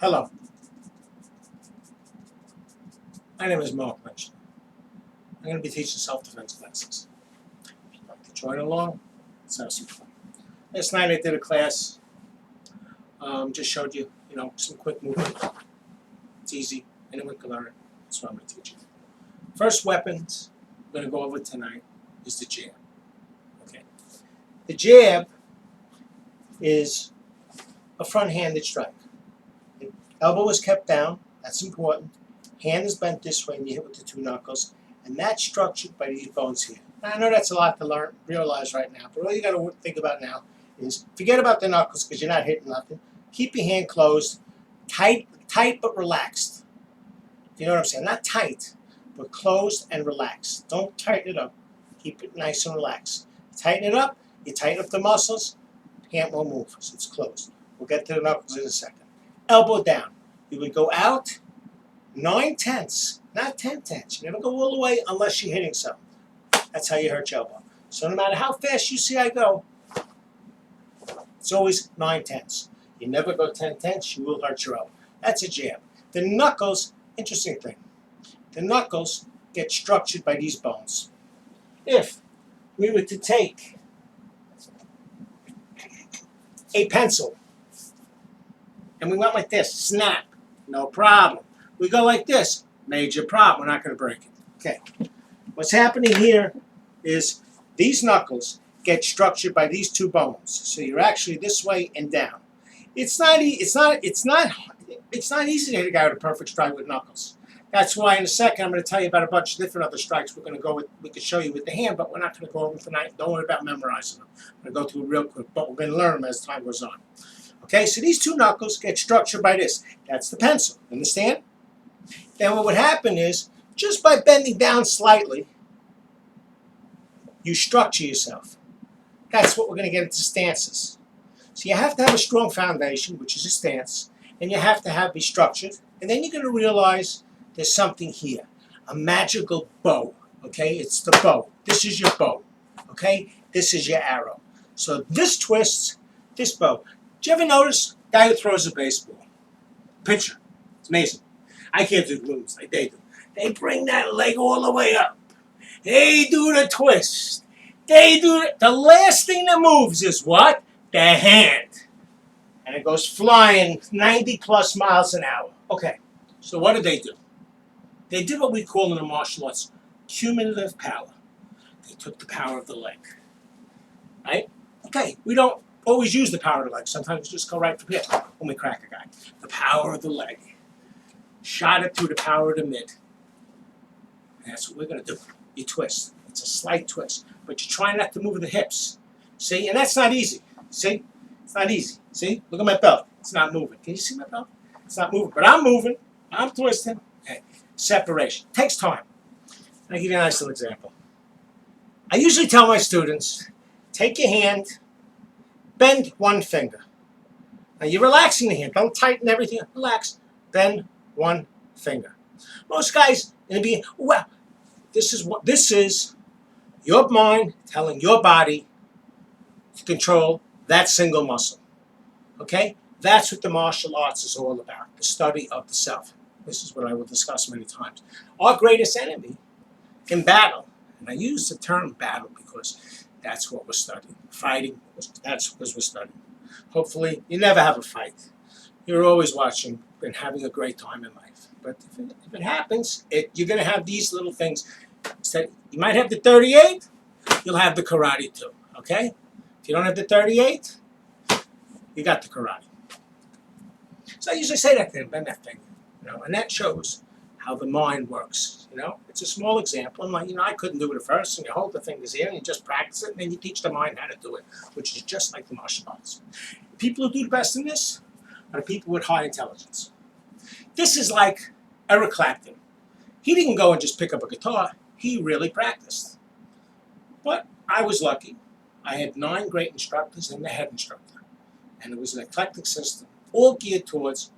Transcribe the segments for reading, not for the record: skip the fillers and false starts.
Hello, my name is Mark Linchner. I'm going to be teaching self-defense classes. If you'd like to join along, let's have some fun. Last night I did a class, just showed you, some quick movement. It's easy, anyone can learn it. That's what I'm going to teach you. First weapons we're going to go over tonight is the jab. Okay, the jab is a front-handed strike. The elbow is kept down. That's important. Hand is bent this way, and you hit with the two knuckles, and that's structured by these bones here. Now, I know that's a lot to realize right now, but all you got to think about now is forget about the knuckles because you're not hitting nothing. Keep your hand closed, tight but relaxed. You know what I'm saying? Not tight, but closed and relaxed. Don't tighten it up. Keep it nice and relaxed. Tighten it up. You tighten up the muscles. Hand won't move, so it's closed. We'll get to the knuckles in a second. Elbow down. You would go out 9/10, not 10/10. You never go all the way unless you're hitting something. That's how you hurt your elbow. So no matter how fast you see I go, it's always 9/10. You never go 10/10, you will hurt your elbow. That's a jab. The knuckles, interesting thing. The knuckles get structured by these bones. If we were to take a pencil and we went like this, snap, no problem. We go like this, major problem, we're not going to break it. Okay, what's happening here is these knuckles get structured by these two bones. So you're actually this way and down. It's not easy to hit a guy with a perfect strike with knuckles. That's why in a second I'm going to tell you about a bunch of different other strikes we can show you with the hand, but we're not going to go over them tonight. Don't worry about memorizing them. I'm going to go through it real quick, but we're going to learn them as time goes on. Okay, so these two knuckles get structured by this. That's the pencil. Understand? Then what would happen is, just by bending down slightly, you structure yourself. That's what we're going to get into stances. So you have to have a strong foundation, which is a stance, and you have to be structured, and then you're going to realize there's something here, a magical bow. Okay, it's the bow. This is your bow. Okay, this is your arrow. So this twists, this bow. Do you ever notice a guy who throws a baseball? Pitcher. It's amazing. I can't do moves like they do. They bring that leg all the way up. They do the twist. They do the last thing that moves is what? The hand. And it goes flying 90 plus miles an hour. Okay, so what did they do? They did what we call in the martial arts cumulative power. They took the power of the leg. Right? Okay, we don't always use the power of the leg. Sometimes we just go right from here when we crack a guy. The power of the leg. Shot it through the power of the mid. And that's what we're going to do. You twist. It's a slight twist. But you try not to move the hips. See? And that's not easy. See? It's not easy. See? Look at my belt. It's not moving. Can you see my belt? It's not moving. But I'm moving. I'm twisting. Okay. Separation. Takes time. I'll give you a nice little example. I usually tell my students, take your hand, bend one finger. Now you're relaxing the hand. Don't tighten everything. Relax. Bend one finger. Most guys in the beginning, well, this is your mind telling your body to control that single muscle. Okay? That's what the martial arts is all about, the study of the self. This is what I will discuss many times. Our greatest enemy in battle, and I use the term battle because that's what we're studying. Fighting, that's because we're studying. Hopefully, you never have a fight. You're always watching and having a great time in life. But if it happens, you're going to have these little things. You might have the 38, you'll have the karate too. Okay? If you don't have the 38, you got the karate. So I usually say that to them, bend that thing. And that shows how the mind works. It's a small example. I'm like, I couldn't do it at first, and you hold the fingers here, and you just practice it, and then you teach the mind how to do it, which is just like the martial arts. People who do the best in this are people with high intelligence. This is like Eric Clapton. He didn't go and just pick up a guitar. He really practiced. But I was lucky. I had 9 great instructors and the head instructor. And it was an eclectic system, all geared towards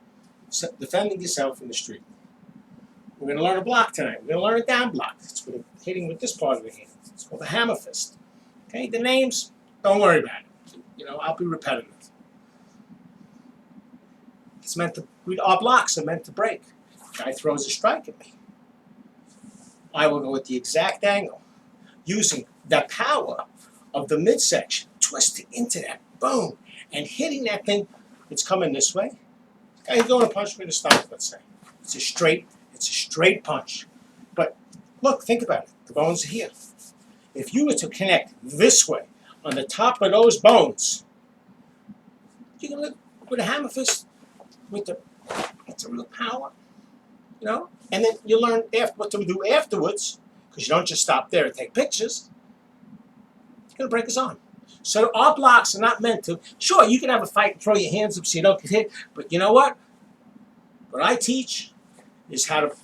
defending yourself in the street. We're going to learn a block tonight. We're going to learn a down block. It's hitting with this part of the hand. It's called a hammer fist. Okay, the names, don't worry about it. I'll be repetitive. It's meant to, our blocks are meant to break. Guy throws a strike at me. I will go at the exact angle, using the power of the midsection, twisting into that, boom, and hitting that thing that's coming this way. Guy's going to punch me in the stomach, let's say. It's a straight punch. But look, think about it. The bones are here. If you were to connect this way on the top of those bones, you're going to with a hammer fist, with the real power, you know? And then you learn what to do afterwards, because you don't just stop there and take pictures. It's going to break his arm. So our blocks are not meant to, sure, you can have a fight and throw your hands up so you don't get hit, but you know what? What I teach is how to,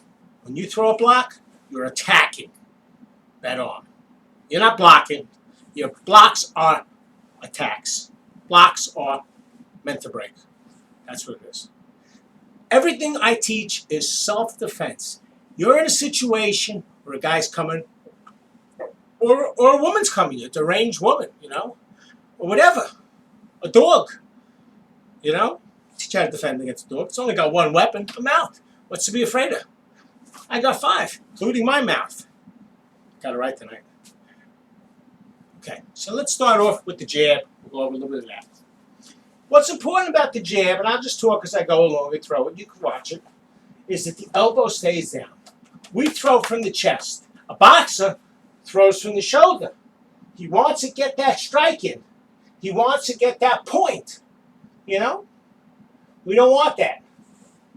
when you throw a block, you're attacking that arm. You're not blocking. Your blocks are attacks. Blocks are meant to break. That's what it is. Everything I teach is self-defense. You're in a situation where a guy's coming, or a woman's coming, a deranged woman, you know, or whatever, a dog, you know. Teach you how to defend against a dog. It's only got one weapon, a mouth. What's to be afraid of? I got 5, including my mouth. Got it right tonight. Okay, so let's start off with the jab. We'll go over a little bit of that. What's important about the jab, and I'll just talk as I go along and throw it, you can watch it, is that the elbow stays down. We throw from the chest. A boxer throws from the shoulder. He wants to get that strike in. He wants to get that point, you know? We don't want that.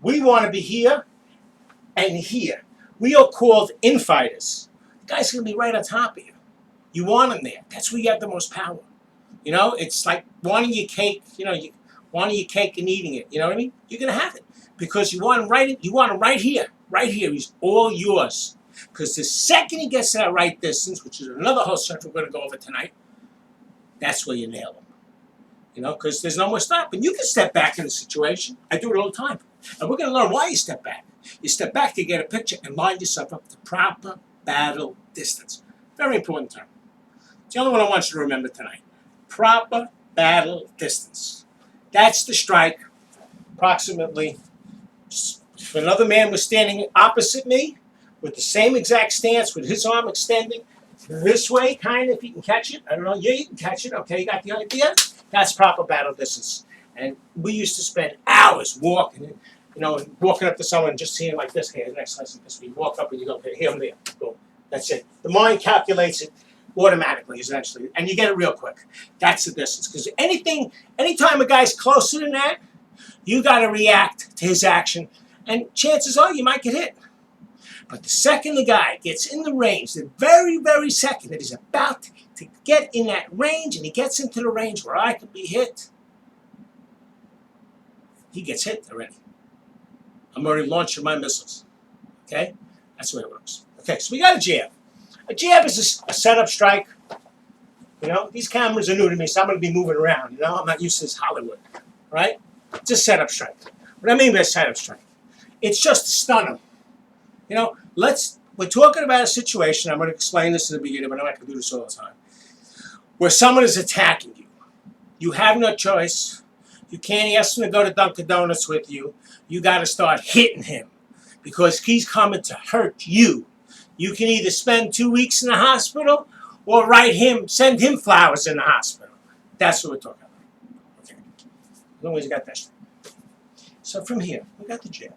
We want to be here and here. We are called infighters. The guy's going to be right on top of you. You want him there. That's where you have the most power. You know, it's like wanting your cake, you know, wanting your cake and eating it. You know what I mean? You're going to have it because you want him right here. Right here. He's all yours. Because the second he gets to that right distance, which is another whole subject we're going to go over tonight, that's where you nail him. You know, because there's no more stopping. You can step back in a situation. I do it all the time. And we're going to learn why you step back. You step back to get a picture and line yourself up to proper battle distance. Very important term. It's the only one I want you to remember tonight. Proper battle distance. That's the strike. Approximately, if another man was standing opposite me with the same exact stance with his arm extending this way, kind of, if you can catch it. I don't know. Yeah, you can catch it. Okay, you got the idea? That's proper battle distance. And we used to spend hours walking, you know, walking up to someone and just seeing like this. Okay, the next lesson, this. You walk up and you go, okay, here, I'm there. Boom. That's it. The mind calculates it automatically, essentially, and you get it real quick. That's the distance. Because anytime a guy's closer than that, you got to react to his action, and chances are you might get hit. But the second the guy gets in the range, the very, very second that he's about to get in that range, and he gets into the range where I could be hit, he gets hit already. I'm already launching my missiles. Okay? That's the way it works. Okay, so we got a jab. A jab is a setup strike. You know, these cameras are new to me, so I'm going to be moving around. You know, I'm not used to this Hollywood. Right? It's a setup strike. What I mean by setup strike, it's just to stun him. You know, we're talking about a situation, I'm going to explain this in the beginning, but I'm not going to do this all the time, where someone is attacking you. You have no choice. You can't ask him to go to Dunkin' Donuts with you. You got to start hitting him because he's coming to hurt you. You can either spend 2 weeks in the hospital or send him flowers in the hospital. That's what we're talking about. Okay. As long as you got that straight. So from here, we got the jab.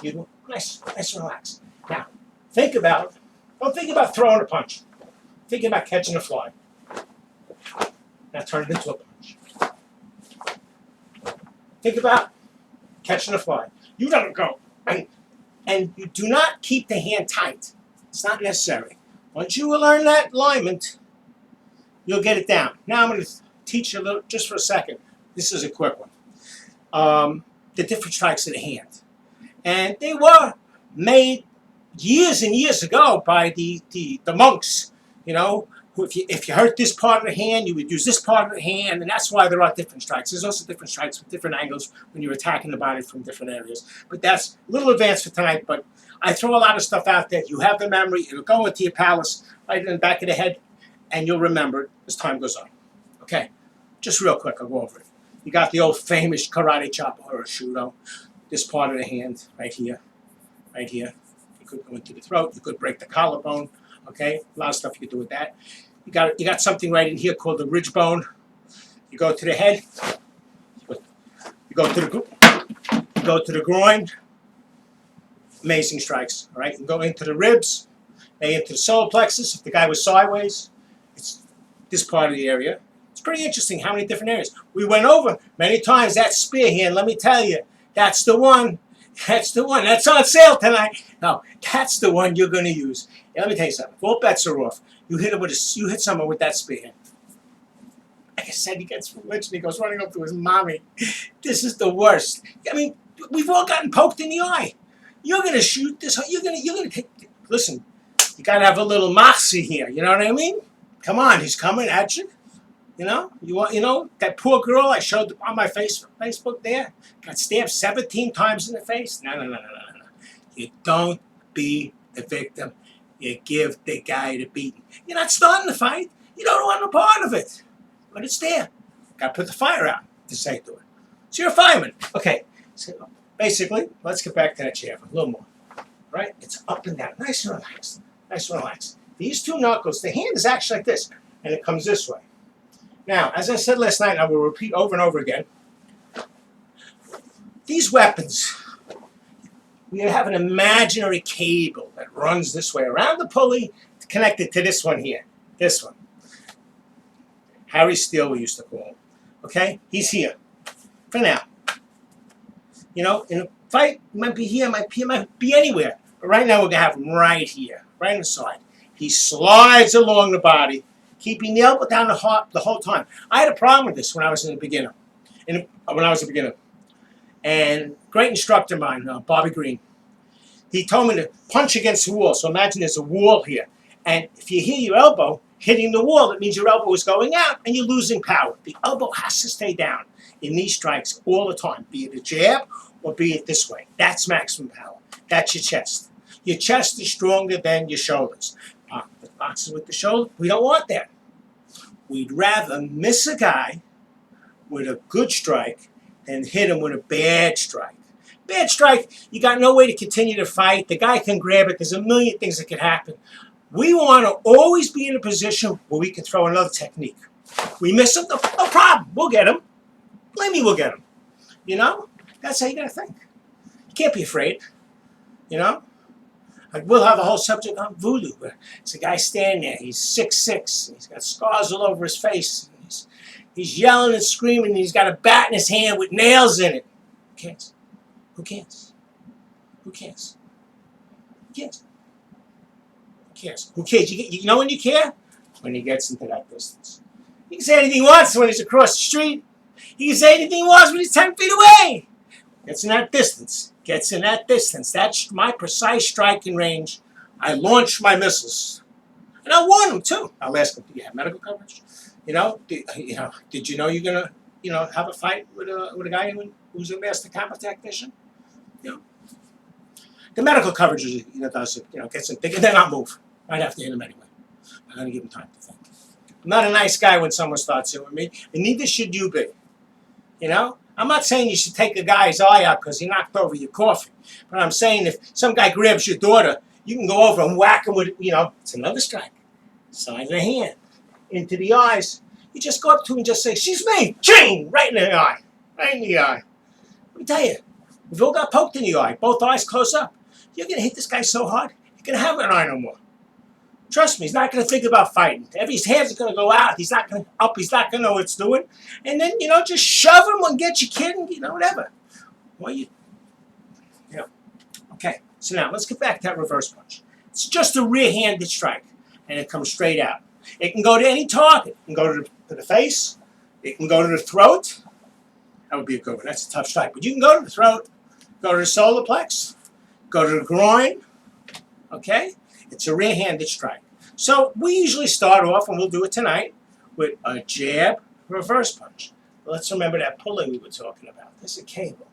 You nice and relaxed. Now, don't think about throwing a punch. Think about catching a fly. Now turn it into a punch. Think about catching a fly. You gotta go. And you do not keep the hand tight. It's not necessary. Once you learn that alignment, you'll get it down. Now I'm going to teach you a little, just for a second. This is a quick one. The different strikes of the hand. And they were made years and years ago by the monks, you know, who if you hurt this part of the hand, you would use this part of the hand, and that's why there are different strikes. There's also different strikes with different angles when you're attacking the body from different areas. But that's a little advanced for tonight, but I throw a lot of stuff out there. You have the memory. It'll go into your palace right in the back of the head, and you'll remember it as time goes on. Okay, just real quick, I'll go over it. You got the old famous karate chop or shudo. This part of the hand, right here, right here. You could go into the throat. You could break the collarbone. Okay, a lot of stuff you could do with that. You got something right in here called the ridge bone. You go to the head. You go to the groin. Amazing strikes. All right, you go into the ribs, maybe into the solar plexus. If the guy was sideways, it's this part of the area. It's pretty interesting how many different areas. We went over many times that spear hand. Let me tell you, that's the one. That's the one. That's on sale tonight. No, that's the one you're going to use. Yeah, let me tell you something. All bets are off. You hit someone with that spear hand. Like I said, he gets religion. He goes running up to his mommy. This is the worst. I mean, we've all gotten poked in the eye. You're going to shoot this. You're going to take. Listen, you got to have a little moxie here. You know what I mean? Come on, he's coming at you. You know, that poor girl I showed on my Facebook there got stabbed 17 times in the face. No. You don't be the victim. You give the guy the beating. You're not starting the fight. You don't want a part of it. But it's there. Got to put the fire out to say to it. So you're a fireman. Okay. So basically, let's get back to that chair a little more. Right? It's up and down. Nice and relaxed. Nice and relaxed. These two knuckles, the hand is actually like this, and it comes this way. Now, as I said last night, I will repeat over and over again, these weapons, we have an imaginary cable that runs this way around the pulley connected to this one here. This one. Harry Steele, we used to call him. Okay? He's here. For now. You know, in a fight, he might be here, might be anywhere. But right now, we're going to have him right here, right on the side. He slides along the body, keeping the elbow down the heart the whole time. I had a problem with this when I was a beginner. And great instructor of mine, Bobby Green, he told me to punch against the wall. So imagine there's a wall here. And if you hear your elbow hitting the wall, that means your elbow is going out and you're losing power. The elbow has to stay down in these strikes all the time, be it a jab or be it this way. That's maximum power. That's your chest. Your chest is stronger than your shoulders. The boxes with the shoulder, we don't want that. We'd rather miss a guy with a good strike than hit him with a bad strike. Bad strike, you got no way to continue to fight. The guy can grab it. There's a million things that could happen. We want to always be in a position where we can throw another technique. We miss him, no problem. We'll get him. Believe me, we'll get him. You know? That's how you got to think. You can't be afraid. You know? Like we'll have a whole subject on voodoo. Where it's a guy standing there. He's 6'6". He's got scars all over his face. He's yelling and screaming. And he's got a bat in his hand with nails in it. Who cares? Who cares? Who cares? Who cares? Who cares? Who cares? You know when you care? When he gets into that distance. He can say anything he wants when he's across the street. He can say anything he wants when he's 10 feet away. Gets in that distance. Gets in that distance. That's my precise striking range. I launch my missiles. And I warn him, too. I'll ask him, do you have medical coverage? Did you know you're going to, have a fight with a guy who's a master combat technician? You know. The medical coverage is, does it, gets him thinking, then I'll move. I'd have to hit him anyway. I'm going to give him time to think. I'm not a nice guy when someone starts hitting me, and neither should you be. I'm not saying you should take a guy's eye out because he knocked over your coffee. But I'm saying if some guy grabs your daughter, you can go over and whack him with, it's another strike. Side of the hand. Into the eyes. You just go up to him and just say, she's me. Ching! Right in the eye. Right in the eye. Let me tell you, we've all got poked in the eye. Both eyes close up. You're going to hit this guy so hard, you're going to have an eye no more. Trust me, he's not going to think about fighting. His hands are going to go out. He's not going to up. He's not going to know what it's doing. And then, just shove him and get you kidding, whatever. Well, Okay, so now let's get back to that reverse punch. It's just a rear-handed strike, and it comes straight out. It can go to any target. It can go to the face. It can go to the throat. That would be a good one. That's a tough strike. But you can go to the throat, go to the solar plex, go to the groin. Okay? It's a rear-handed strike. So we usually start off, and we'll do it tonight, with a jab, reverse punch. But let's remember that pulley we were talking about. There's a cable,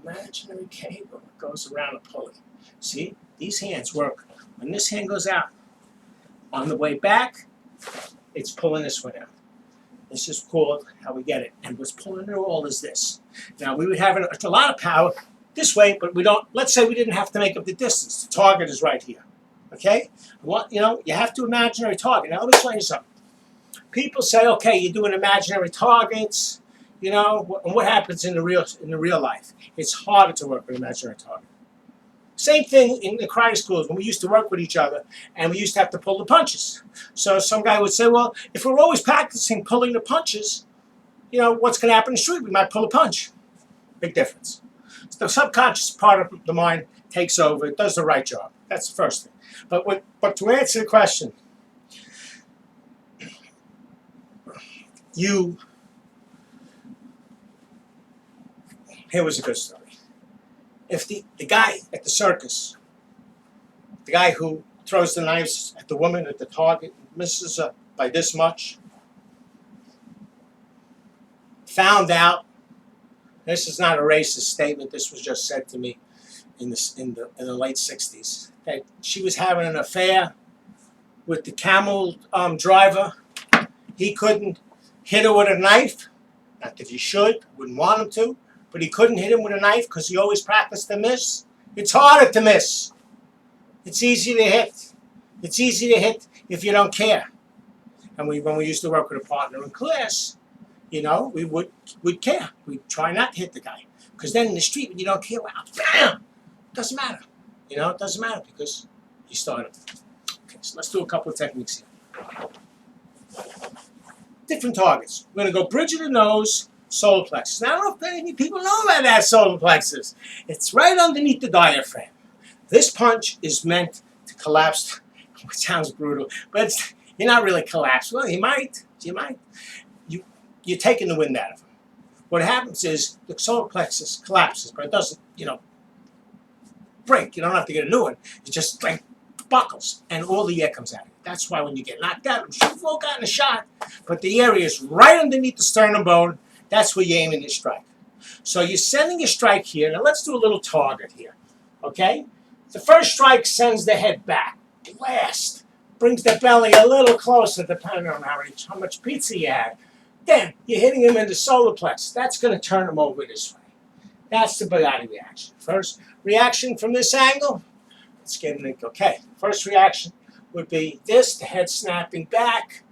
imaginary cable that goes around a pulley. See, these hands work. When this hand goes out, on the way back, it's pulling this one out. This is called how we get it. And what's pulling it all is this. Now, we would have a lot of power this way, but we don't. Let's say we didn't have to make up the distance. The target is right here. Okay? You have to imaginary target. Now, let me explain you something. People say, okay, you're doing imaginary targets, and what happens in the real life? It's harder to work with imaginary target. Same thing in the karate schools when we used to work with each other and we used to have to pull the punches. So some guy would say, well, if we're always practicing pulling the punches, what's going to happen in the street? We might pull a punch. Big difference. So the subconscious part of the mind takes over. It does the right job. That's the first thing. But to answer the question, here was a good story. If the guy at the circus, the guy who throws the knives at the woman at the target, misses her by this much, found out, this is not a racist statement, this was just said to me in the late 60s, that she was having an affair with the camel driver. He couldn't hit her with a knife, not that he should, wouldn't want him to, but he couldn't hit him with a knife because he always practiced to miss. It's harder to miss. It's easy to hit. It's easy to hit if you don't care. And when we used to work with a partner in class, we'd care. We'd try not to hit the guy. Because then in the street, when you don't care, bam! It doesn't matter. It doesn't matter because you started. Okay, so let's do a couple of techniques here. Different targets. We're going to go bridge of the nose, solar plexus. Now, I don't know if many people know about that solar plexus. It's right underneath the diaphragm. This punch is meant to collapse. It sounds brutal, but you're not really collapsed. Well, you might. You're taking the wind out of him. What happens is the solar plexus collapses, but it doesn't, break. You don't have to get a new one. It just like buckles, and all the air comes out. That's why when you get knocked out, I'm sure you've all gotten a shot, but the area is right underneath the sternum bone. That's where you're aiming your strike. So you're sending your strike here. Now let's do a little target here, okay? The first strike sends the head back. Blast. Brings the belly a little closer, depending on how much pizza you had. Then you're hitting him in the solar plexus. That's going to turn him over this way. That's the body reaction. First reaction from this angle. Let's get it. Okay. First reaction would be this, the head snapping back.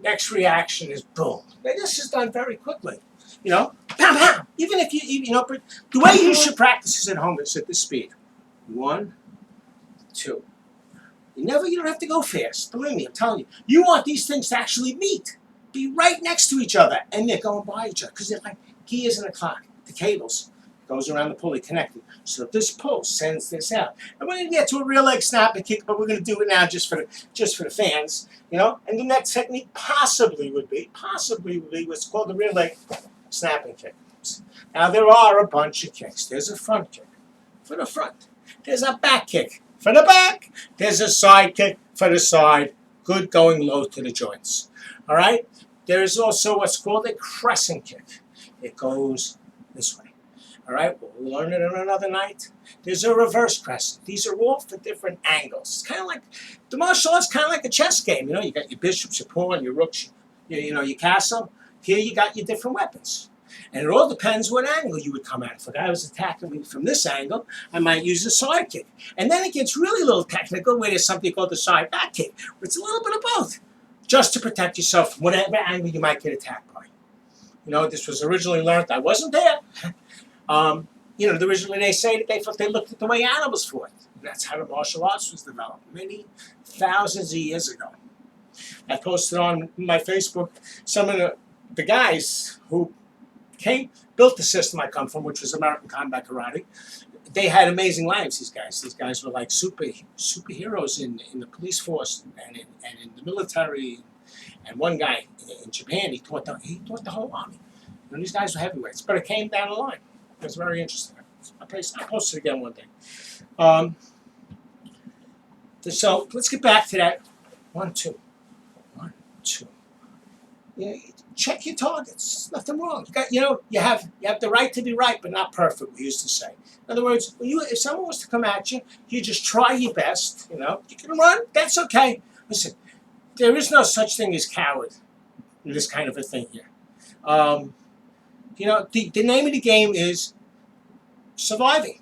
Next reaction is boom. Now, this is done very quickly. Pow, pow. Even if but the way you should practice is at home. It's at this speed. 1, 2. You don't have to go fast. Believe me, I'm telling you. You want these things to actually meet. Be right next to each other. And they're going by each other. Because they're like gears in a clock. The cables goes around the pulley connected. So this pulse sends this out. And we're going to get to a real leg snap and kick, but we're going to do it now just for the fans. And the next technique possibly would be what's called the real leg snapping kick. Now there are a bunch of kicks. There's a front kick for the front. There's a back kick for the back. There's a side kick for the side. Good going low to the joints. All right? There is also what's called a crescent kick. It goes this way. All right? We'll learn it on another night. There's a reverse crescent. These are all for different angles. It's kind of like, the martial arts kind of like a chess game. You got your bishops, your pawn, your rooks, your castle. Here you got your different weapons. And it all depends what angle you would come at. If a guy was attacking me from this angle, I might use a side kick. And then it gets really a little technical where there's something called the side back kick. Where it's a little bit of both. Just to protect yourself from whatever angle you might get attacked by. This was originally learned. I wasn't there. Originally they say that they looked at the way animals fought. That's how the martial arts was developed many thousands of years ago. I posted on my Facebook some of the guys who built the system I come from, which was American Combat Karate. They had amazing lives, these guys. These guys were like superheroes in the police force and in the military. And one guy in Japan, he taught the whole army. These guys were heavyweights, but it came down the line. It was very interesting. I'll post it again one day. So let's get back to that. 1, 2. 1, 2. Check your targets. Nothing wrong. You have the right to be right, but not perfect. We used to say. In other words, if someone was to come at you, you just try your best. You can run. That's okay. Listen, there is no such thing as coward. in this kind of a thing here. You know, the name of the game is surviving.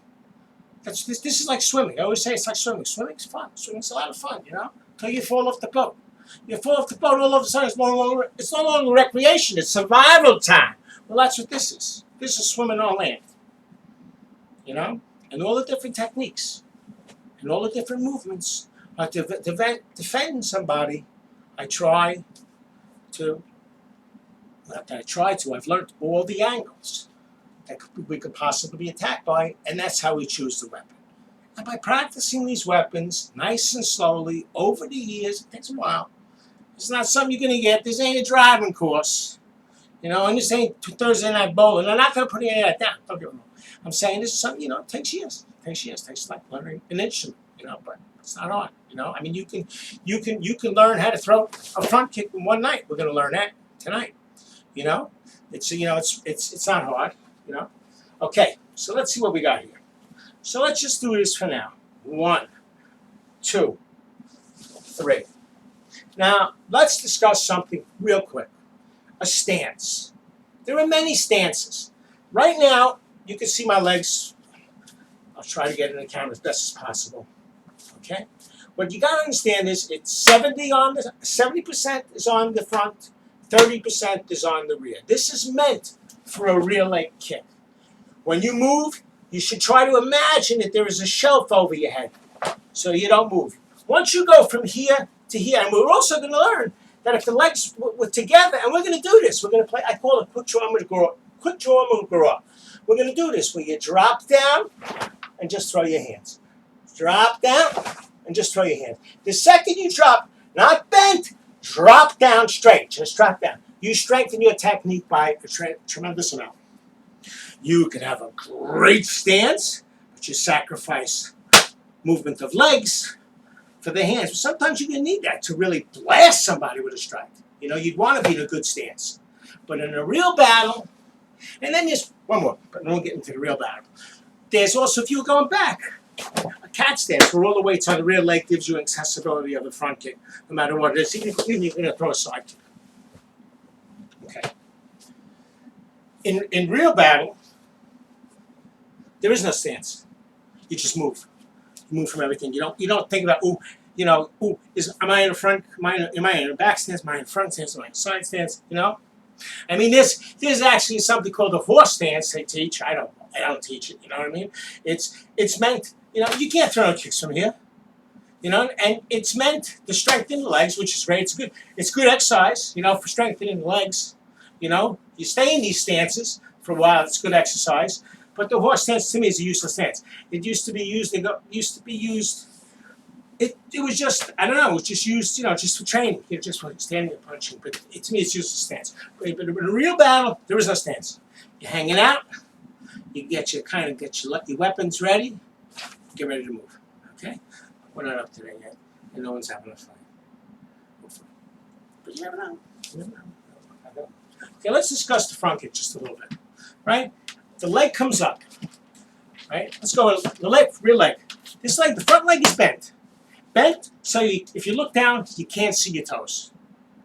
This is like swimming. I always say it's like swimming. Swimming's fun. Swimming's a lot of fun, you know, until you fall off the boat. You fall off the boat, all of a sudden it's no longer recreation. It's survival time. Well, that's what this is. This is swimming on land, you know, and all the different techniques and all the different movements. To defend somebody, I try to. Not that I try to. I've learned all the angles that we could possibly be attacked by, and that's how we choose the weapon. And by practicing these weapons nice and slowly over the years, it takes a while. It's not something you're going to get. This ain't a driving course. You know, and this ain't Thursday night bowling. I'm not going to put any of that down. Don't get me wrong. I'm saying this is something, you know, it takes years. It takes years. It takes like learning an instrument, you know, but it's not hard. You know, I mean, you can learn how to throw a front kick in one night. We're going to learn that tonight. You know, it's not hard. You know, okay. So let's see what we got here. So let's just do this for now. 1, 2, 3. Now let's discuss something real quick. A stance. There are many stances. Right now, you can see my legs. I'll try to get in the camera as best as possible. Okay. What you got to understand is it's 70% is on the front. 30% is on the rear. This is meant for a rear leg kick. When you move, you should try to imagine that there is a shelf over your head so you don't move. Once you go from here to here, and we're also going to learn that if the legs were together, and we're going to do this, we're going to play, I call it quick draw McGraw. We're going to do this where you drop down and just throw your hands. Drop down and just throw your hands. The second you drop, not bent, drop down straight. Just drop down. You strengthen your technique by a tremendous amount. You can have a great stance, but you sacrifice movement of legs for the hands. But sometimes you're going to need that to really blast somebody with a strike. You know, you'd want to be in a good stance. But in a real battle, and then there's one more, but we won't get into the real battle. There's also, if you're going back, a cat stance where all the weight's on the rear leg gives you accessibility of the front kick, no matter what it is. Even if you're going to throw a side kick. Okay. In real battle, there is no stance. You just move. You move from everything. You don't think about am I in a front? Am I in a back stance? Am I in a front stance? Am I in a side stance? You know. I mean, there's actually something called a horse stance they teach. I don't teach it. You know what I mean? It's meant. You know, you can't throw no kicks from here. You know, and it's meant to strengthen the legs, which is great. It's good exercise. You know, for strengthening the legs. You know, you stay in these stances for a while. It's good exercise. But the horse stance to me is a useless stance. It used to be used. It was just, I don't know, it was just used, just for training, just for standing and punching. But to me, it's useless stance. But in a real battle, there is no stance. You're hanging out. You get your weapons ready. Get ready to move. Okay? We're not up to that yet, and no one's having a fight. Hopefully. But you never know. Okay, let's discuss the front kick just a little bit. Right? The leg comes up. Right? Let's go with the rear leg. This leg, the front leg is bent. Bent, so if you look down, you can't see your toes.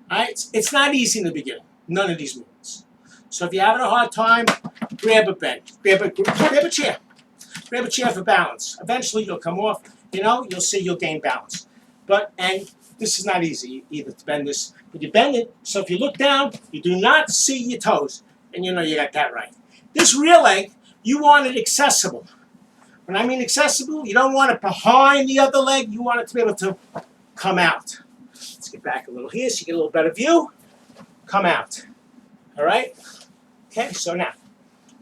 All right? It's not easy in the beginning, none of these movements. So if you're having a hard time, grab a bench, grab a chair. Grab a chair for balance. Eventually you'll come off, you'll see you'll gain balance. And this is not easy either to bend this, but you bend it, so if you look down, you do not see your toes, and you got that right. This rear leg, you want it accessible. When I mean accessible, you don't want it behind the other leg. You want it to be able to come out. Let's get back a little here so you get a little better view. Come out. All right? Okay, so now,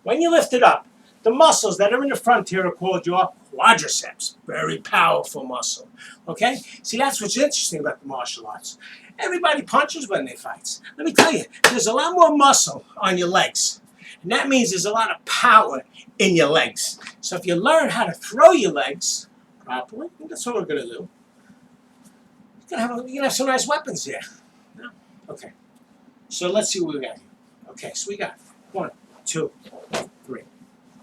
when you lift it up, the muscles that are in the front here are called your quadriceps. Very powerful muscle. Okay? See, that's what's interesting about the martial arts. Everybody punches when they fight. Let me tell you, there's a lot more muscle on your legs. And that means there's a lot of power in your legs. So if you learn how to throw your legs properly, that's what we're going to do. You're going to have some nice weapons here. Yeah. Okay. So let's see what we got here. Okay, so we got 1, 2, 3.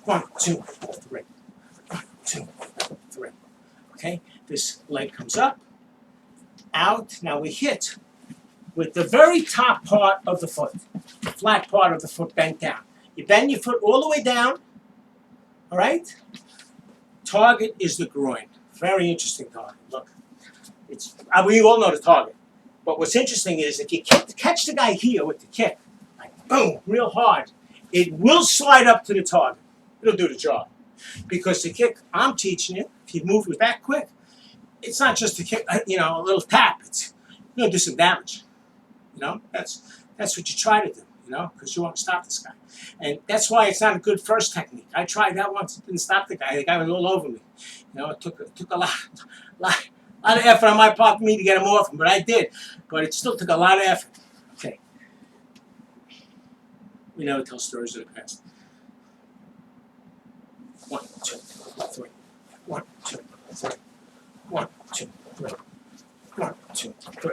1, 2, 3. 1, 2, 3. Okay, this leg comes up, out. Now we hit with the very top part of the foot, the flat part of the foot bent down. You bend your foot all the way down, all right? Target is the groin. Very interesting target. Look, we all know the target. But what's interesting is if you catch the guy here with the kick, like boom, real hard, it will slide up to the target. It'll do the job. Because the kick I'm teaching you, if you move it back quick, it's not just a kick, a little tap. It's going to do some damage. That's what you try to do, because you want to stop this guy. And that's why it's not a good first technique. I tried that once. It didn't stop the guy. The guy was all over me. It took a lot of effort on my part for me to get him off him, but I did. But it still took a lot of effort. Okay. We never tell stories of the past. 1, 2, 3. 1, 2, 3. 1, 2, 3. 1, 2, 3.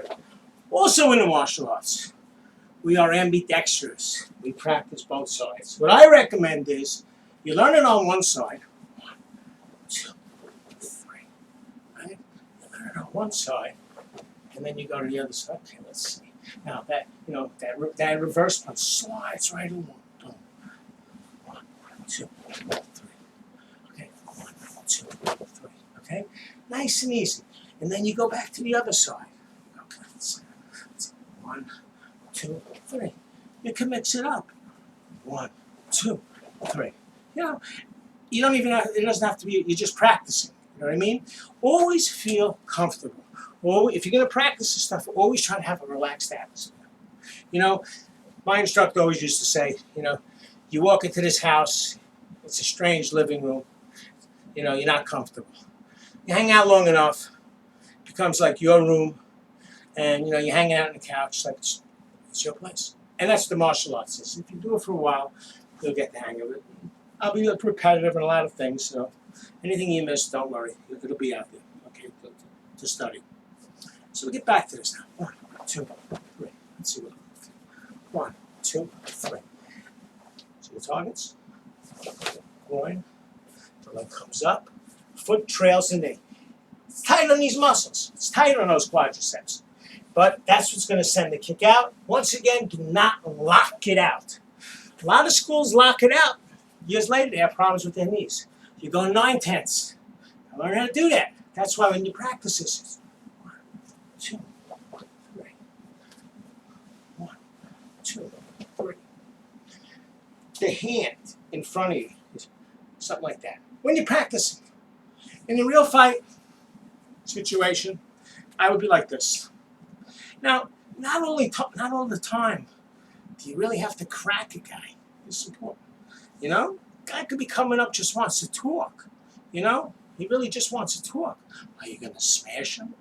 Also in the martial arts, we are ambidextrous. We practice both sides. What I recommend is you learn it on one side. 1, 2, 3. Right? You learn it on one side, and then you go to the other side. Okay, let's see. Now that reverse punch slides right in. 1, 2, 3. Okay, 1, 2, 3. Okay, nice and easy. And then you go back to the other side. Okay, let's 1, 2, 3. You can mix it up. 1, 2, 3. You don't even have, it doesn't have to be, you're just practicing. You know what I mean? Always feel comfortable. If you're going to practice this stuff, always try to have a relaxed atmosphere. My instructor always used to say, you walk into this house, it's a strange living room, you're not comfortable. You hang out long enough, it becomes like your room, and you're hanging out on the couch like it's your place. And that's the martial arts is. If you do it for a while, you'll get the hang of it. I'll be repetitive in a lot of things, so anything you miss, don't worry. It'll be out there, okay, to study. So we'll get back to this now. 1, 2, 3. Let's see what 1, 2, 3. See the targets? Groin. The leg comes up. Foot trails the knee. It's tight on these muscles. It's tight on those quadriceps. But that's what's going to send the kick out. Once again, do not lock it out. A lot of schools lock it out. Years later, they have problems with their knees. You go 9/10. Learn how to do that. That's why when you practice this, 1, 2, 3. 1, 2, 3. The hand in front of you is something like that. When you're practicing, in a real fight situation, I would be like this. Now, not all the time do you really have to crack a guy. It's important. Guy could be coming up, just wants to talk. He really just wants to talk. Are you going to smash him?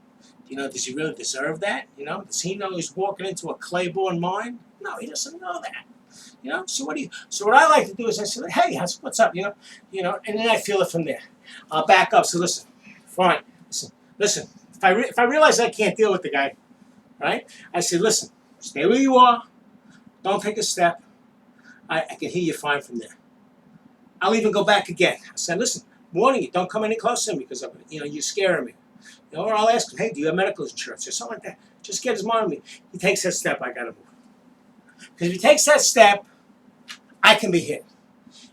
Does he really deserve that? Does he know he's walking into a clay-born mine? No, he doesn't know that. So what I like to do is I say, hey, what's up? And then I feel it from there. I'll back up. So listen, fine. Listen. If I realize I can't deal with the guy, right? I say, listen, stay where you are. Don't take a step. I can hear you fine from there. I'll even go back again. I said, listen, warning you, don't come any closer to me because you're scaring me. Or I'll ask him, hey, do you have medical insurance or something like that? Just get his mind on me. He takes that step, I gotta move. Because if he takes that step, I can be hit.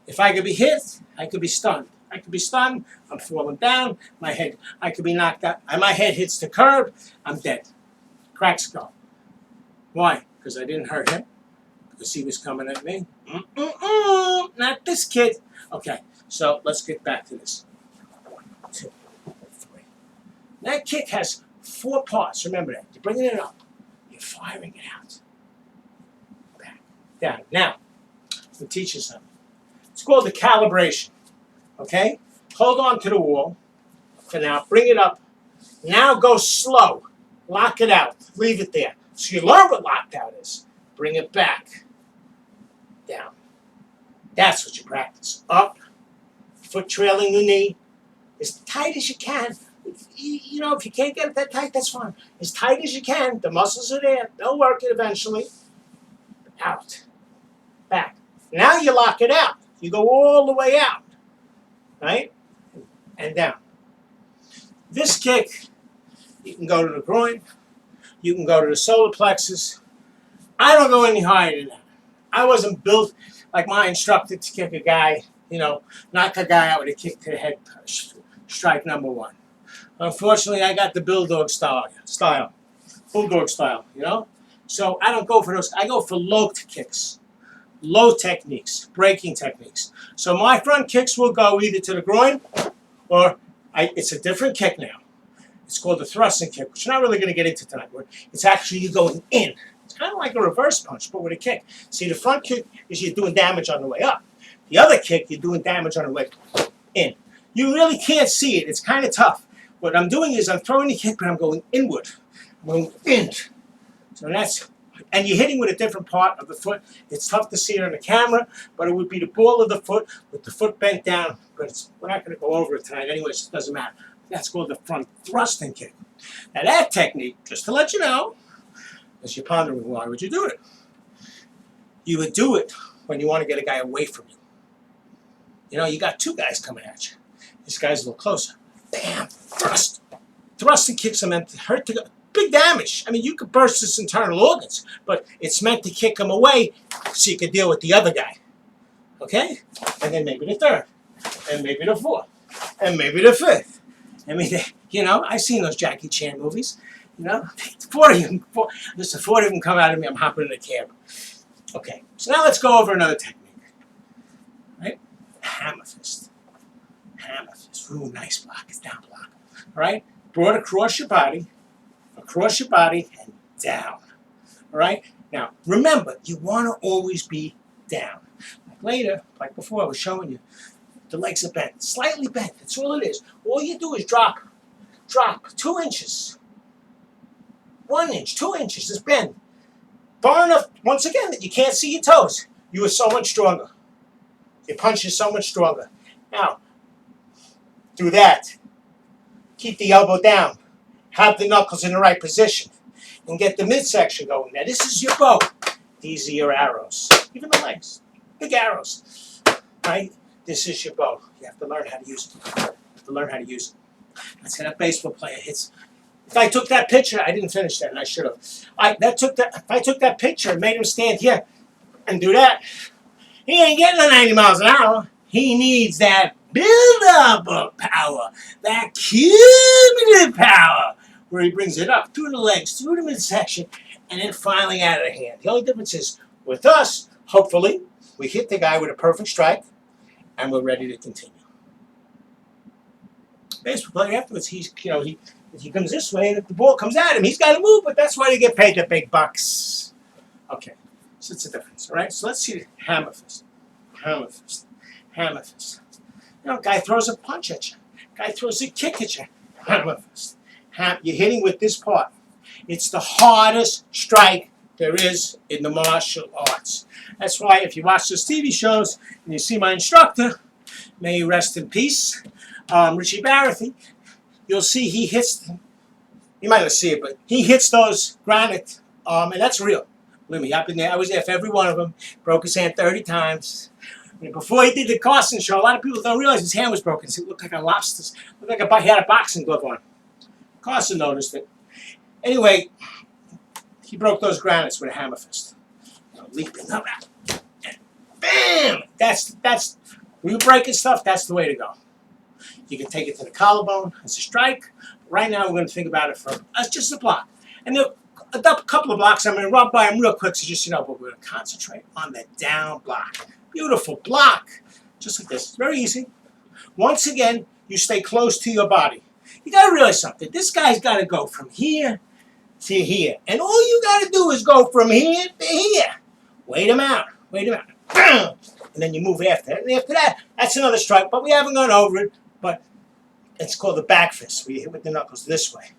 If I could be hit, I could be stunned. I could be stunned, I'm falling down, I could be knocked out. My head hits the curb, I'm dead. Crack skull. Why? Because I didn't hurt him. Because he was coming at me. Not this kid. Okay, so let's get back to this. 1, 2, 3. That kick has 4 parts. Remember that. You're bringing it up. You're firing it out. Back. Down. Now, we'll teach you something. It's called the calibration. Okay? Hold on to the wall for now. Bring it up. Now go slow. Lock it out. Leave it there. So you learn what locked out is. Bring it back. Down. That's what you practice. Up. Foot trailing the knee. As tight as you can. If you can't get it that tight, that's fine. As tight as you can. The muscles are there. They'll work it eventually. Out. Back. Now you lock it out. You go all the way out. Right? And down. This kick, you can go to the groin, You can go to the solar plexus. I don't go any higher than that. I wasn't built like my instructor to kick a guy, knock a guy out with a kick to the head, strike number one. Unfortunately, I got the bulldog style, So I don't go for those. I go for low kicks, low techniques, breaking techniques. So my front kicks will go either to the groin or it's a different kick now. It's called the thrusting kick, which we're not really going to get into tonight. It's actually you going in. It's kind of like a reverse punch, but with a kick. See, the front kick is you're doing damage on the way up. The other kick, you're doing damage on the way in. You really can't see it. It's kind of tough. What I'm doing is I'm throwing the kick, but I'm going inward. I'm going in. So and you're hitting with a different part of the foot. It's tough to see it on the camera, but it would be the ball of the foot with the foot bent down. But we're not going to go over it tonight anyway, so it doesn't matter. That's called the front thrusting kick. Now that technique, just to let you know, as you're pondering, why would you do it? You would do it when you want to get a guy away from you. You got two guys coming at you. This guy's a little closer. Bam! Thrust! Thrusting kicks are meant to hurt, big damage. I mean, you could burst his internal organs, but it's meant to kick him away so you could deal with the other guy. Okay? And then maybe the third. And maybe the fourth. And maybe the fifth. I mean, I've seen those Jackie Chan movies. 40 of them come out of me, I'm hopping in a cab. Okay, so now let's go over another technique. Right? Hammer fist. Hammer fist. Ooh, nice block. It's down block. All right? Broad across your body, and down. All right? Now, remember, you want to always be down. Like before I was showing you, the legs are bent, slightly bent. That's all it is. All you do is drop 2 inches. 1 inch, 2 inches, just bend. Far enough, once again, that you can't see your toes. You are so much stronger. Your punch is so much stronger. Now, do that. Keep the elbow down. Have the knuckles in the right position. And get the midsection going. Now, this is your bow. These are your arrows. Even the legs. Big arrows. Right? This is your bow. You have to learn how to use it. That's how a baseball player hits. If I took that picture, I didn't finish that, and I should have. If I took that picture and made him stand here and do that, he ain't getting the 90 miles an hour. He needs that build-up of power, that cumulative power, where he brings it up through the legs, through the midsection, and then finally out of the hand. The only difference is, with us, hopefully, we hit the guy with a perfect strike, and we're ready to continue. Baseball player afterwards, he comes this way, and if the ball comes at him, he's got to move, but that's why they get paid the big bucks. Okay, so it's a difference, all right? So let's see the hammer fist. Hammer fist. Hammer fist. Guy throws a punch at you. Guy throws a kick at you. Hammer fist. You're hitting with this part. It's the hardest strike there is in the martial arts. That's why if you watch those TV shows and you see my instructor, may he rest in peace, Richie Baratheon, you'll see he hits, you might not see it, but he hits those granite, and that's real. Believe me, I've been there. I was there for every one of them. Broke his hand 30 times. And before he did the Carson show, a lot of people don't realize his hand was broken. So it looked like a lobster's. Looked like he had a boxing glove on. Carson noticed it. Anyway, he broke those granites with a hammer fist. Leaping up, and bam! That's when you're breaking stuff. That's the way to go. You can take it to the collarbone. It's a strike. Right now, we're going to think about it from just a block. And then a couple of blocks. I'm going to run by them real quick, so just but we're going to concentrate on the down block. Beautiful block, just like this. It's very easy. Once again, you stay close to your body. You got to realize something. This guy's got to go from here to here, and all you got to do is go from here to here. Wait him out. And then you move after it. And after that, that's another strike. But we haven't gone over it. But it's called the back fist, where you hit with the knuckles this way.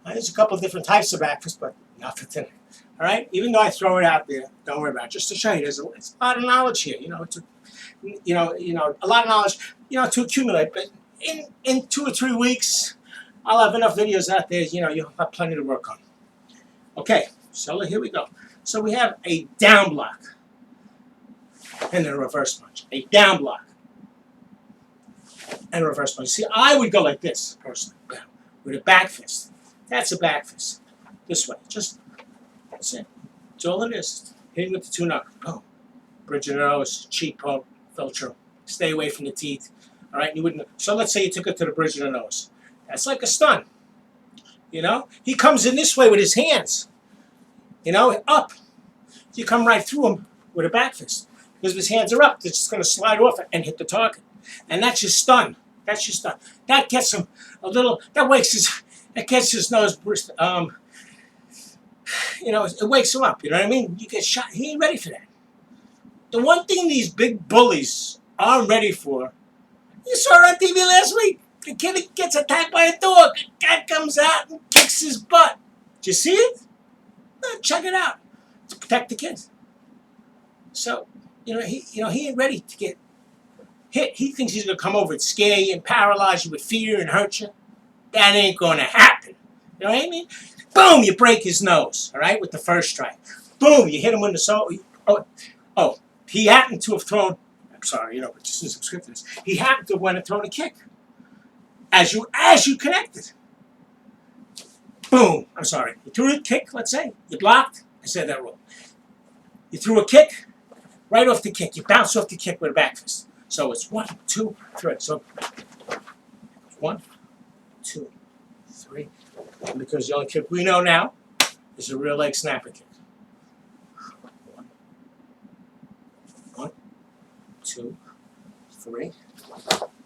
There's a couple of different types of back fist, but not for today. All right? Even though I throw it out there, don't worry about it. Just to show you, there's a lot of knowledge here. It's a lot of knowledge, to accumulate. But in 2 or 3 weeks, I'll have enough videos out there. You'll have plenty to work on. Okay, so here we go. So we have a down block and then a reverse punch. A down block and a reverse punch. See, I would go like this, personally, with a back fist. That's a back fist. This way. Just, that's it. That's all it is. Hitting with the two knuckles. Boom. Bridge of the nose, cheek poke, filter. Stay away from the teeth. All right, you wouldn't. So let's say you took it to the bridge of the nose. That's like a stun. You know, he comes in this way with his hands. You know, up. You come right through him with a back fist because his hands are up. It's just going to slide off and hit the target, and that's your stun. That's your stun. That gets him a little. That wakes his. That gets his nose. You know, it wakes him up. You know what I mean? You get shot. He ain't ready for that. The one thing these big bullies aren't ready for, you saw it on TV last week. The kid gets attacked by a dog. The cat comes out and kicks his butt. Did you see it? Check it out. To protect the kids. So, he ain't ready to get hit. He thinks he's gonna come over and scare you and paralyze you with fear and hurt you. That ain't gonna happen. You know what I mean? Boom, you break his nose, all right, with the first strike. Boom, you hit him in the soul. Oh, he happened to have thrown, I'm sorry, but just as I'm scripting this, he happened to have went and thrown a kick. As you connected. Boom, I'm sorry. You threw a kick, let's say. You blocked. I said that wrong. You threw a kick, right off the kick. You bounce off the kick with a back fist. So it's 1, 2, 3. So 1, 2, 3. And because the only kick we know now is a real leg snapper kick. 1, 2, 3.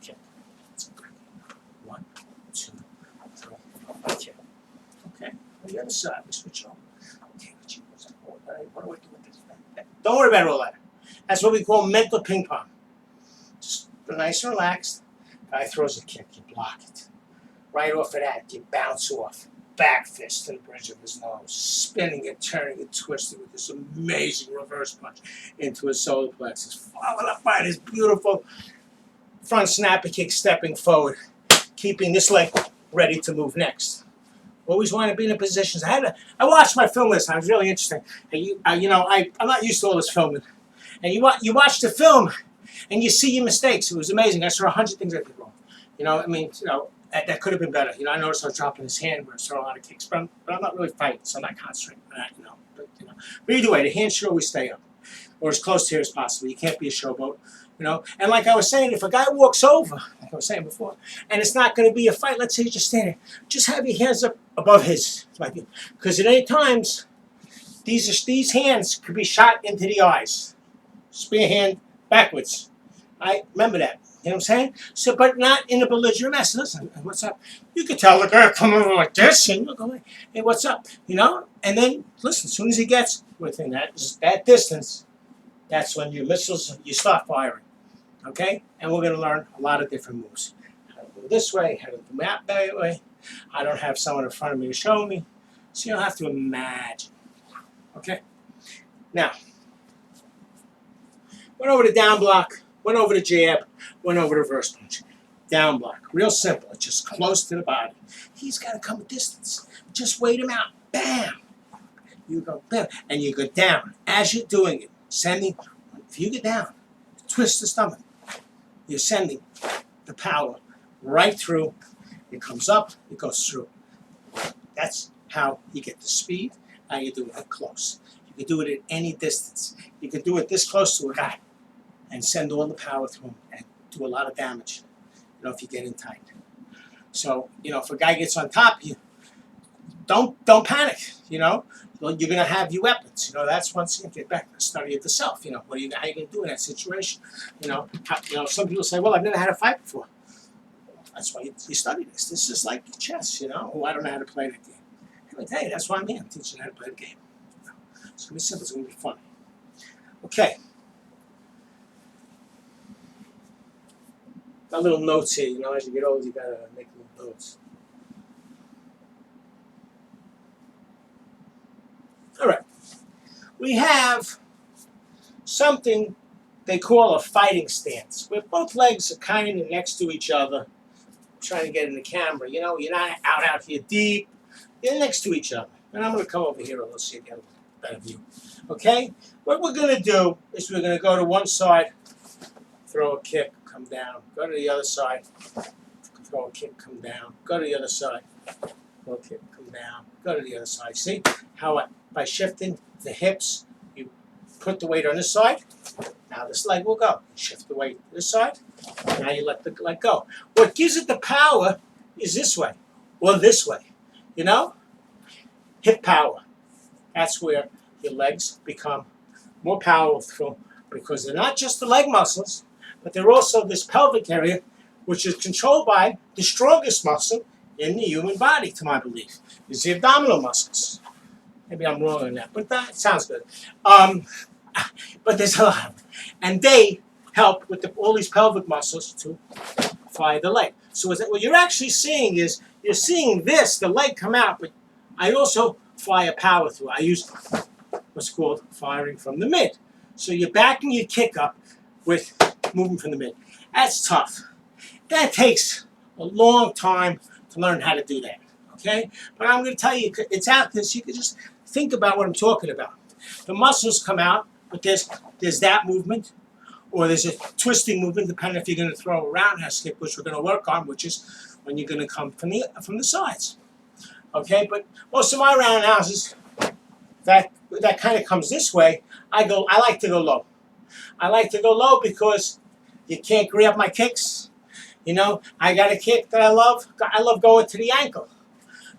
Kick. 1, 2, 3. Kick. Okay. On the other side, we switch over. Okay. What do I do with this? Don't worry about all that. That's what we call mental ping pong. Just nice and relaxed. Guy throws a kick, you block it. Right off of that, you bounce off. Back fist to the bridge of his nose, spinning it, turning it, twisting with this amazing reverse punch into his solar plexus, followed up by this beautiful front snapper kick, stepping forward, keeping this leg ready to move next. Always want to be in the positions. I watched my film this time. It was really interesting. And I'm not used to all this filming. And you watch the film, and you see your mistakes. It was amazing. I saw 100 things I did wrong. That could have been better. I noticed I was dropping his hand where I was throwing a lot of kicks, but I'm not really fighting, so I'm not concentrating on that. But either way, the hand should always stay up, or as close to here as possible. You can't be a showboat. And like I was saying, if a guy walks over, like I was saying before, and it's not going to be a fight, let's say you just stand there, just have your hands up above his, because at any times, these hands could be shot into the eyes. Spin your hand backwards. I remember that. You know what I'm saying? So, but not in a belligerent mess. Listen, what's up? You could tell the guy come over like this, and you'll go, hey, what's up? And then listen. As soon as he gets within that distance, that's when your missiles you start firing. Okay? And we're going to learn a lot of different moves. How to go this way, how to do that way. I don't have someone in front of me to show me, so you'll have to imagine. Okay? Now, went over the down block, went over the jab, went over the reverse punch. Down block. Real simple. It's just close to the body. He's got to come a distance. Just wait him out. Bam! You go bam. And you go down. As you're doing it, if you get down, twist the stomach. You're sending the power right through. It comes up, it goes through. That's how you get the speed, how you do it up close. You can do it at any distance. You can do it this close to a guy and send all the power through him and do a lot of damage, if you get in tight. So, if a guy gets on top of you, don't panic, You're going to have your weapons. That's once you get back to the study of the self. How are you going to do in that situation? Some people say, well, I've never had a fight before. That's why you study this. This is like chess, Oh, I don't know how to play that game. I'm like, hey, that's why I'm here. I'm teaching you how to play the game. It's going to be simple. It's going to be fun. Okay. Got little notes here. As you get older, you got to make little notes. All right. We have something they call a fighting stance, where both legs are kind of next to each other. I'm trying to get in the camera. You're not out here deep. You're next to each other. And I'm going to come over here and let's see if you get a better view. Okay? What we're going to do is we're going to go to one side, throw a kick, come down. Go to the other side, throw a kick, come down. Go to the other side, Okay, come down, go to the other side. See how by shifting the hips, you put the weight on this side. Now this leg will go. Shift the weight to this side. Now you let the leg go. What gives it the power is this way or this way. You know? Hip power. That's where your legs become more powerful because they're not just the leg muscles, but they're also this pelvic area, which is controlled by the strongest muscle in the human body, to my belief, is the abdominal muscles. Maybe I'm wrong on that, but that sounds good. But there's a lot of them. And they help with all these pelvic muscles to fire the leg. So what you're actually seeing is, you're seeing this, the leg come out, but I also fire power through. I use what's called firing from the mid. So you're backing your kick up with moving from the mid. That's tough. That takes a long time to learn how to do that, okay? But I'm going to tell you, it's out there, so you can just think about what I'm talking about. The muscles come out, but there's that movement, or there's a twisting movement, depending if you're going to throw a roundhouse kick, which we're going to work on, which is when you're going to come from the sides, okay? But most of my roundhouses, that kind of comes this way. I like to go low. I like to go low because you can't agree up my kicks. You know, I got a kick that I love. I love going to the ankle.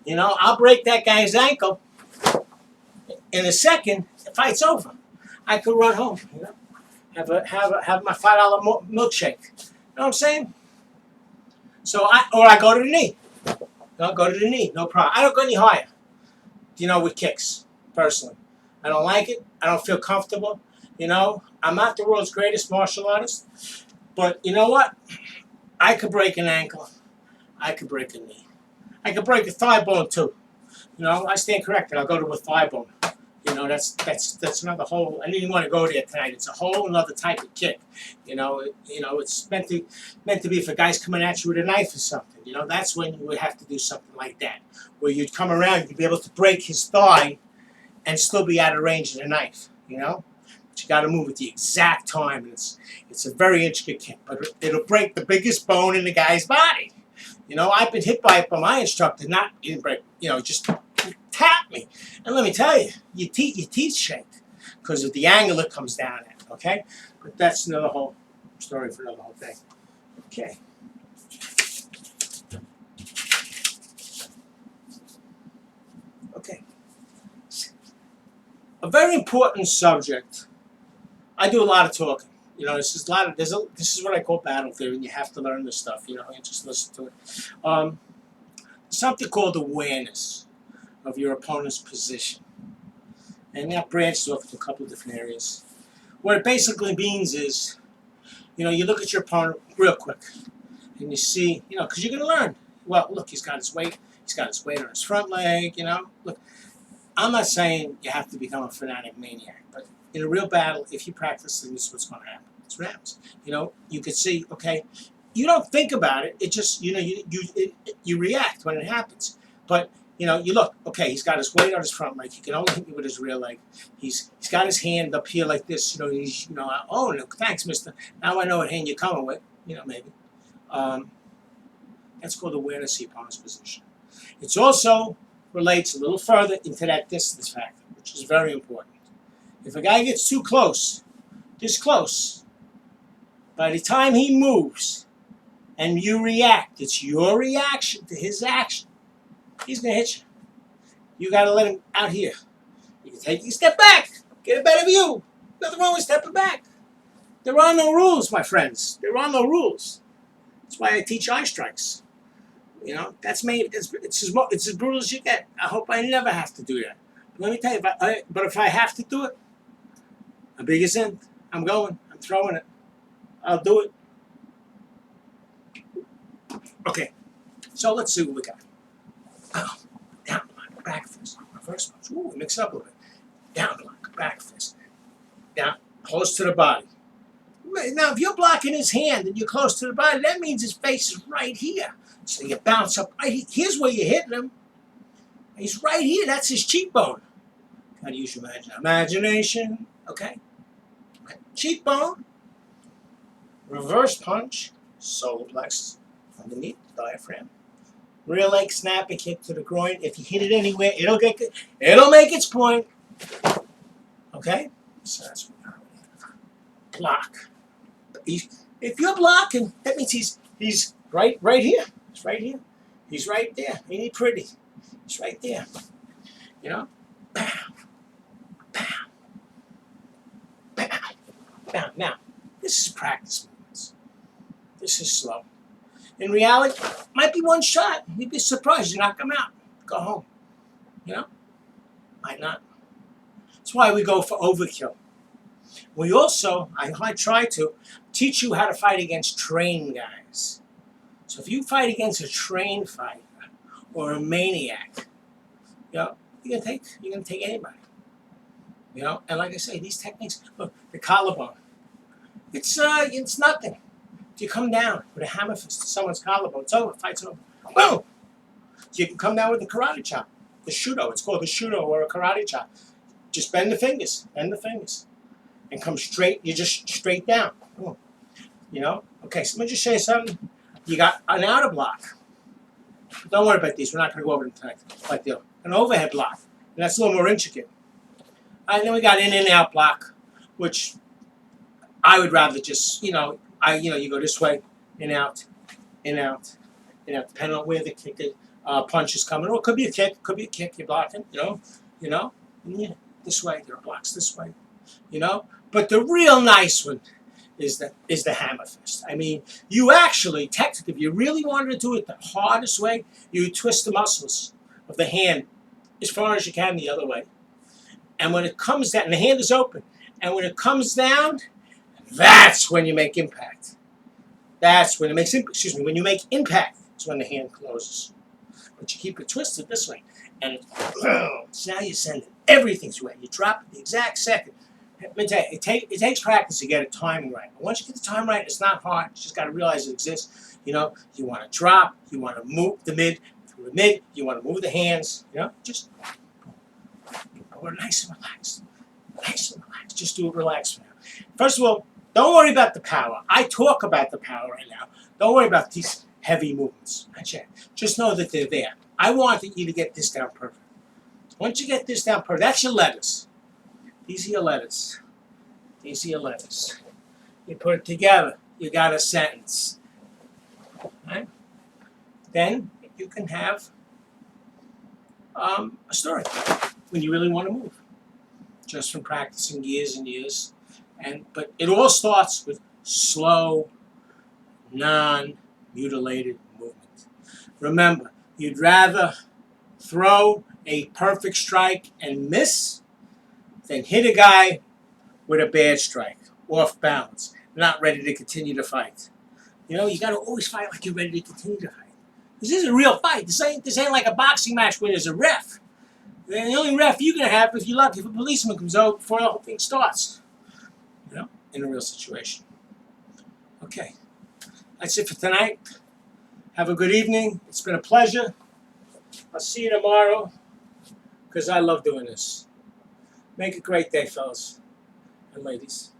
You know, I'll break that guy's ankle in a second. The fight's over. I could run home. You know, have my $5 milkshake. You know what I'm saying? So I go to the knee. I'll go to the knee, no problem. I don't go any higher. You know, with kicks, personally, I don't like it. I don't feel comfortable. You know, I'm not the world's greatest martial artist, but you know what? I could break an ankle. I could break a knee. I could break a thigh bone too. You know, I stand corrected. I'll go to a thigh bone. You know, that's another whole. I didn't want to go there tonight. It's a whole another type of kick. You know, it's meant to be for guys coming at you with a knife or something. You know, that's when you would have to do something like that, where you'd come around, you'd be able to break his thigh, and still be out of range of the knife. You know. But you got to move at the exact time. It's a very intricate kick, but it'll break the biggest bone in the guy's body. You know, I've been hit by it by my instructor. He didn't break. You know, just tap me, and let me tell you, your teeth shake because of the angle it comes down at. Okay, but that's another whole story for another whole thing. Okay. Okay. A very important subject. I do a lot of talking. You know, this is what I call battle theory, and you have to learn this stuff. You know, and just listen to it. Something called awareness of your opponent's position, and that branches off to a couple of different areas. What it basically means is, you know, you look at your opponent real quick, and you see, you know, because you're going to learn. Well, look, he's got his weight. He's got his weight on his front leg. You know, look. I'm not saying you have to become a fanatic maniac, but in a real battle, if you practice, then this is what's going to happen. It's what happens. You know, you could see, okay, you don't think about it. It just, you know, you react when it happens. But, you know, you look, okay, he's got his weight on his front leg. He can only hit me with his rear leg. He's got his hand up here like this. You know, oh, no, thanks, mister. Now I know what hand you're coming with. You know, maybe. That's called awareness of the opponent's position. It's also relates a little further into that distance factor, which is very important. If a guy gets too close, this close, by the time he moves and you react, it's your reaction to his action, he's going to hit you. You got to let him out here. You can take a step back, get a better view. Nothing wrong with stepping back. There are no rules, my friends. There are no rules. That's why I teach eye strikes. You know, it's as brutal as you get. I hope I never have to do that. But let me tell you, if I have to do it, a big as in, I'm going. I'm throwing it. I'll do it. Okay, so let's see what we got. Oh, down block, back fist, reverse punch. Ooh, mix it up a little bit. Down block, back fist. Down, close to the body. Now, if you're blocking his hand and you're close to the body, that means his face is right here. So you bounce up. Here's where you're hitting him. He's right here. That's his cheekbone. Gotta use your imagination. Okay. Cheekbone. Reverse punch. Solar plexus. Underneath the diaphragm. Rear leg snap and kick to the groin. If you hit it anywhere, it'll make its point. Okay? So that's what we're going to block. If you're blocking, that means he's right here. He's right here. He's right there. Ain't he pretty? He's right there. You know? Bam. Bam. Bam. Bam. Now, this is practice movements. This is slow. In reality, might be one shot. You'd be surprised. You knock him out. Go home. You know? Might not. That's why we go for overkill. We also, I try to teach you how to fight against trained guys. So if you fight against a trained fighter or a maniac, you know, you're gonna take anybody. You know, and like I say, these techniques, look, the collarbone. It's nothing. If you come down with a hammer fist to someone's collarbone, it's over, fight's over. Boom! You can come down with a karate chop. The shudo, it's called the shudo or a karate chop. Just bend the fingers, and come straight, you're just straight down. Boom. You know? Okay, so let me just show you something. You got an outer block. Don't worry about these, we're not going to go over them tonight. Like an overhead block, and that's a little more intricate. And then we got in and out block, which I would rather just, you go this way, in, out, depending on where the kick punch is coming. Or it could be a kick, you're blocking, and this way, there are blocks this way, But the real nice one is the hammer fist. I mean, you actually, technically, if you really wanted to do it the hardest way, you would twist the muscles of the hand as far as you can the other way. And when it comes down, and the hand is open, and when it comes down, that's when you make impact. That's when it makes impact. When you make impact, it's when the hand closes. But you keep it twisted this way, and so now you send everything through it. You drop it the exact second. Let me tell you, it takes practice to get a timing right. But once you get the time right, it's not hard. You just got to realize it exists. You want to drop, you want to move the mid, through the mid, you want to move the hands. Just we're nice and relaxed. Nice and relaxed. Just do it relaxed for now. First of all, don't worry about the power. I talk about the power right now. Don't worry about these heavy movements. Not yet. Just know that they're there. I want you to get this down perfect. Once you get this down perfect, that's your letters. These are your letters. These are your letters. You put it together, you got a sentence. Right? Then you can have a story when you really want to move. Just from practicing years and years. But it all starts with slow, non-mutilated movement. Remember, you'd rather throw a perfect strike and miss than hit a guy with a bad strike, off balance, not ready to continue to fight. You got to always fight like you're ready to continue to fight. This is a real fight. This ain't like a boxing match where there's a ref. The only ref you're going to have, if you're lucky, if a policeman comes out before the whole thing starts. In a real situation. Okay. That's it for tonight. Have a good evening. It's been a pleasure. I'll see you tomorrow because I love doing this. Make a great day, fellas and ladies.